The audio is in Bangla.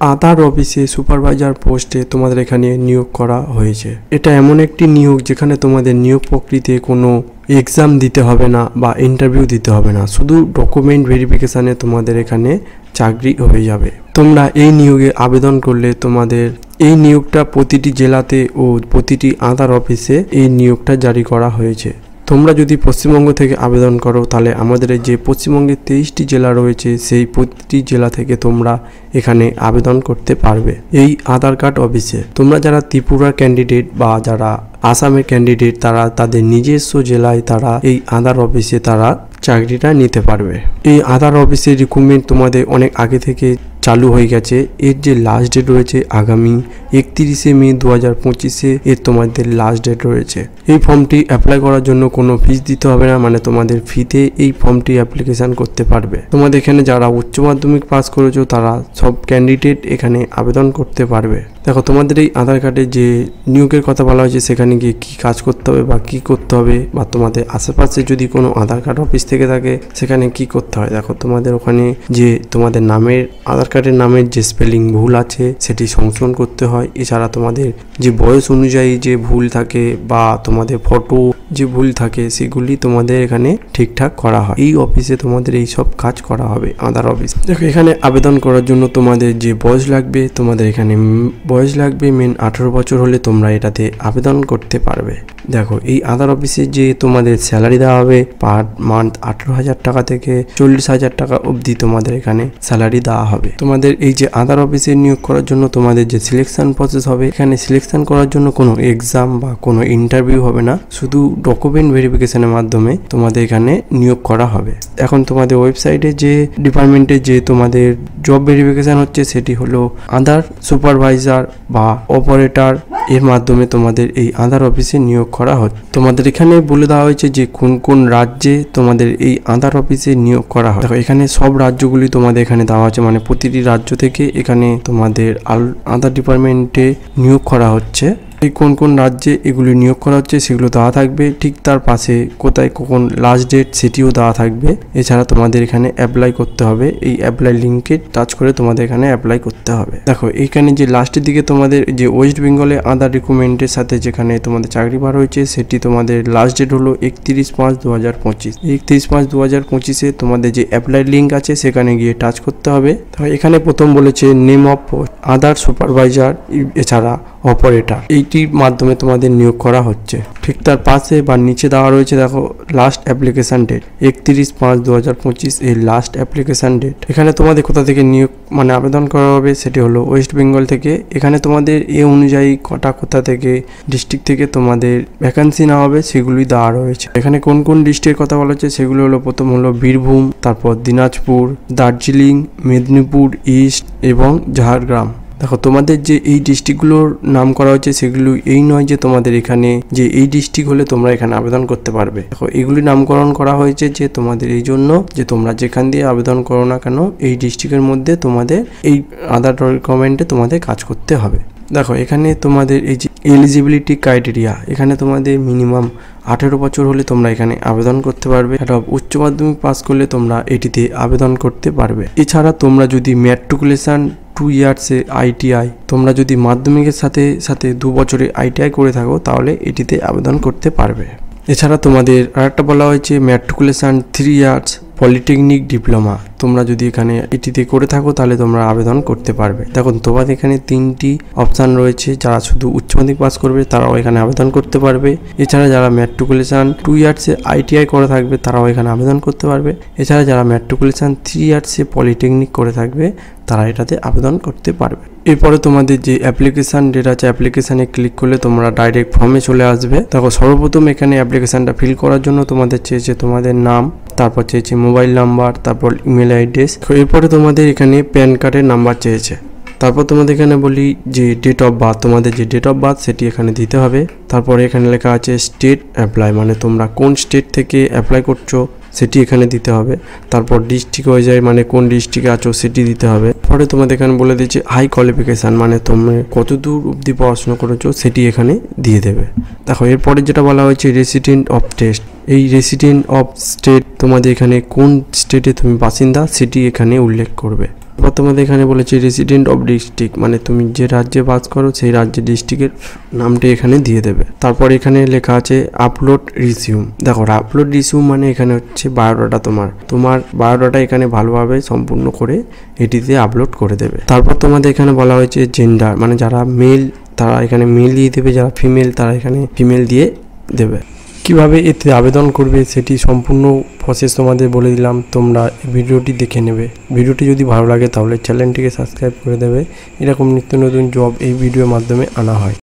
আদার অফিসে সুপারভাইজার পোস্টে তোমাদের এখানে নিয়োগ করা হয়েছে। এটা এমন একটি নিয়োগ যেখানে তোমাদের নিয়োগ প্রক্রিয়াতে কোনো এক্সাম দিতে হবে না বা ইন্টারভিউ দিতে হবে না, শুধু ডকুমেন্ট ভেরিফিকেশানে তোমাদের এখানে চাকরি হয়ে যাবে। তোমরা এই নিয়োগে আবেদন করলে তোমাদের এই নিয়োগটা প্রতিটি জেলাতে ও প্রতিটি আদার অফিসে এই নিয়োগটা জারি করা হয়েছে। তোমরা যদি পশ্চিমবঙ্গ থেকে আবেদন করো তাহলে আমাদের যে পশ্চিমবঙ্গের 23টি জেলা রয়েছে সেই প্রতিটি জেলা থেকে তোমরা এখানে আবেদন করতে পারবে এই আধার কার্ড অফিসে। তোমরা যারা ত্রিপুরার ক্যান্ডিডেট বা যারা আসামের ক্যান্ডিডেট তারা তাদের নিজস্ব জেলায় তারা এই আধার অফিসে তারা চাকরিটা নিতে পারবে। এই আধার অফিসের রিক্রুটমেন্ট তোমাদের অনেক আগে থেকে চালু হয়ে গেছে। এর যে লাস্ট ডেট রয়েছে আগামী 31শে মে 2025 এর তোমাদের লাস্ট ডেট রয়েছে। এই ফর্মটি অ্যাপ্লাই করার জন্য কোনো ফিস দিতে হবে না, মানে তোমাদের ফ্রিতে এই ফর্মটি অ্যাপ্লিকেশন করতে পারবে। তোমাদের এখানে যারা উচ্চ মাধ্যমিক পাস করেছো তারা সব ক্যান্ডিডেট এখানে আবেদন করতে পারবে। দেখো তোমাদের এই আধার কার্ডে যে নিয়োগের কথা বলা হয়েছে সেখানে গিয়ে কী কাজ করতে হবে বা কী করতে হবে, বা তোমাদের আশেপাশে যদি কোনো আধার কার্ড অফিস থেকে থাকে সেখানে কি করতে হয়। দেখো তোমাদের ওখানে যে তোমাদের নামের আধার কার্ডের নামের যে স্পেলিং ভুল আছে সেটি সংশোধন করতে হয়। এছাড়া তোমাদের যে বয়স অনুযায়ী যে ভুল থাকে বা তোমাদের ফটো যে ভুল থাকে সেগুলি তোমাদের এখানে ঠিকঠাক করা হয়। এই অফিসে তোমাদের এই সব কাজ করা হবে আধার অফিস। দেখো এখানে আবেদন করার জন্য তোমাদের যে বয়স লাগবে, তোমাদের এখানে বয়স লাগবে মেন 18 বছর হলে তোমরা এটাতে আবেদন করতে পারবে। দেখো এই আধার অফিসে যে তোমাদের স্যালারি দেওয়া হবে পার মান্থ 18,000 টাকা থেকে 40,000 টাকা অবধি তোমাদের এখানে স্যালারি দেওয়া হবে। তোমাদের এই যে আধার অফিসে নিয়োগ করার জন্য তোমাদের যে সিলেকশন প্রসেস হবে, এখানে সিলেকশন করার জন্য কোনো এক্সাম বা কোনো ইন্টারভিউ হবে না, শুধু ডকুমেন্ট ভেরিফিকেশনের মাধ্যমে তোমাদের এখানে নিয়োগ করা হবে। এখন তোমাদের ওয়েবসাইটে যে ডিপার্টমেন্টে যে তোমাদের জব ভেরিফিকেশন হচ্ছে সেটি হলো আধার সুপারভাইজার বা অপারেটর, এর মাধ্যমে তোমাদের এই আধার অফিসে নিয়োগ করা হচ্ছে। তোমাদের এখানে বলে দেওয়া হয়েছে যে কোন কোন রাজ্যে তোমাদের এই আধার অফিসে নিয়োগ করা হয়। দেখো এখানে সব রাজ্যগুলি তোমাদের এখানে দেওয়া আছে, মানে প্রতিটি রাজ্য থেকে এখানে তোমাদের আধার ডিপার্টমেন্টে নিয়োগ করা হচ্ছে। এই কোন কোন রাজ্যে এগুলি নিয়োগ করা হচ্ছে সেগুলো দেওয়া থাকবে, ঠিক তার পাশে কোথায় কখন লাস্ট ডেট সেটিও দেওয়া থাকবে। এছাড়া তোমাদের এখানে অ্যাপ্লাই করতে হবে, এই অ্যাপ্লাই লিঙ্কে টাচ করে তোমাদের এখানে অ্যাপ্লাই করতে হবে। দেখো এইখানে যে লাস্টের দিকে তোমাদের যে ওয়েস্ট বেঙ্গলে আধার রিক্রুটমেন্টের সাথে যেখানে তোমাদের চাকরি বার হয়েছে সেটি তোমাদের লাস্ট ডেট হলো 31/5/2025। 31/5/2025 তোমাদের যে অ্যাপ্লাই লিঙ্ক আছে সেখানে গিয়ে টাচ করতে হবে। তো এখানে প্রথম বলেছে name of post Aadhaar supervisor, এছাড়া অপারেটর, এইটির মাধ্যমে তোমাদের নিয়োগ করা হচ্ছে। ঠিক তার পাশে বা নিচে দেওয়া রয়েছে দেখো লাস্ট অ্যাপ্লিকেশন ডেট 31/5/2025 এই লাস্ট অ্যাপ্লিকেশন ডেট। এখানে তোমাদের কোথা থেকে নিয়োগ মানে আবেদন করা হবে সেটি হলো ওয়েস্ট বেঙ্গল থেকে। এখানে তোমাদের এ অনুযায়ী কোথা থেকে ডিস্ট্রিক্ট থেকে তোমাদের ভ্যাকান্সি না হবে সেগুলি দেওয়া রয়েছে। এখানে কোন কোন ডিস্ট্রিক্টের কথা বলা হচ্ছে সেগুলো হলো প্রথম হলো বীরভূম, তারপর দিনাজপুর, দার্জিলিং, মেদিনীপুর ইস্ট এবং ঝাড়গ্রাম। দেখো তোমাদের যে এই ডিস্ট্রিক্টগুলোর নাম করা হচ্ছে সেগুলো এই নয় যে তোমাদের এখানে যে এই ডিস্ট্রিক্ট হলে তোমরা এখানে আবেদন করতে পারবে। দেখো এগুলি নামকরণ করা হয়েছে যে তোমাদের এই জন্য যে তোমরা যেখান দিয়ে আবেদন করো না কেন এই ডিস্ট্রিক্টের মধ্যে তোমাদের এই আধার রিকোয়ারমেন্টে তোমাদের কাজ করতে হবে। দেখো এখানে তোমাদের এই যে এলিজিবিলিটি ক্রাইটেরিয়া, এখানে তোমাদের মিনিমাম 18 বছর হলে তোমরা এখানে আবেদন করতে পারবে। এটা উচ্চ মাধ্যমিক পাস করলে তোমরা এটিতে আবেদন করতে পারবে। এছাড়া তোমরা যদি ম্যাট্রিকুলেশন 2 ইয়ার্সে ITI, তোমরা যদি মাধ্যমিকের সাথে সাথে 2 বছরে ITI করে থাকো তাহলে এটিতে আবেদন করতে পারবে। এছাড়া তোমাদের আরেকটা বলা হয়েছে ম্যাট্রিকুলেশন 3 ইয়ার্স পলিটেকনিক ডিপ্লোমা, তোমরা যদি এখানে এটিতে করে থাকো তাহলে তোমরা আবেদন করতে পারবে। দেখুন তোমাদের এখানে 3টি অপশান রয়েছে, যারা শুধু উচ্চ মাধ্যমিক পাস করবে তারাও এখানে আবেদন করতে পারবে। এছাড়া যারা ম্যাট্রিকুলেশন 2 ইয়ার্সে ITI করে থাকবে তারাও এখানে আবেদন করতে পারবে। এছাড়া যারা ম্যাট্রিকুলেশন 3 ইয়ার্সে পলিটেকনিক করে থাকবে তারা এটাতে আবেদন করতে পারবে। এরপরে তোমাদের যে অ্যাপ্লিকেশান ডেট আছে অ্যাপ্লিকেশানে ক্লিক করলে তোমরা ডাইরেক্ট ফর্মে চলে আসবে। দেখো সর্বপ্রথম এখানে অ্যাপ্লিকেশানটা ফিল করার জন্য তোমাদের চেয়েছে তোমাদের নাম, তারপর চেয়েছে মোবাইল নাম্বার, তারপর ইমেল অ্যাড্রেস। এরপরে তোমাদের এখানে প্যান কার্ডের নাম্বার চেয়েছে। তারপর তোমাদের এখানে বলি যে ডেট অফ বার্থ, তোমাদের যে ডেট অফ বার্থ সেটি এখানে দিতে হবে। তারপরে এখানে লেখা আছে স্টেট অ্যাপ্লাই, মানে তোমরা কোন স্টেট থেকে অ্যাপ্লাই করছো সেটি এখানে দিতে হবে। তারপর ডিস্ট্রিক্ট অনুযায়ী মানে কোন ডিস্ট্রিক্টে আছো সেটি দিতে হবে। পরে তোমাদের এখানে বলে দিচ্ছে হাই কোয়ালিফিকেশান, মানে তোমরা কত দূর অবধি পড়াশোনা করেছো সেটি এখানে দিয়ে দেবে। দেখো এরপরে যেটা বলা হয়েছে রেসিডেন্ট অফ টেস্ট, এই রেসিডেন্ট অফ স্টেট তোমাদের এখানে কোন স্টেটে তুমি বাসিন্দা সেটি এখানে উল্লেখ করবে। তারপর তোমাদের এখানে বলেছে রেসিডেন্ট অফ ডিস্ট্রিক্ট, মানে তুমি যে রাজ্যে বাস করো সেই রাজ্যের ডিস্ট্রিক্টের নামটি এখানে দিয়ে দেবে। তারপর এখানে লেখা আছে আপলোড রিসিউম। দেখো আপলোড রিসিউম মানে এখানে হচ্ছে বায়োডাটা, তোমার বায়োডাটা এখানে ভালোভাবে সম্পূর্ণ করে এটিতে আপলোড করে দেবে। তারপর তোমাদের এখানে বলা হয়েছে জেন্ডার, মানে যারা মেল তারা এখানে মেল দিয়ে দেবে, যারা ফিমেল তারা এখানে ফিমেল দিয়ে দেবে। কিভাবে এতে আবেদন করবে সেটি সম্পূর্ণ প্রসেস তোমাদের বলে দিলাম, তোমরা ভিডিওটি দেখে নেবে। ভিডিওটি যদি ভালো লাগে তাহলে চ্যানেলটিকে সাবস্ক্রাইব করে দেবে। এরকম নিত্য নতুন জব এই ভিডিওর মাধ্যমে আনা হয়।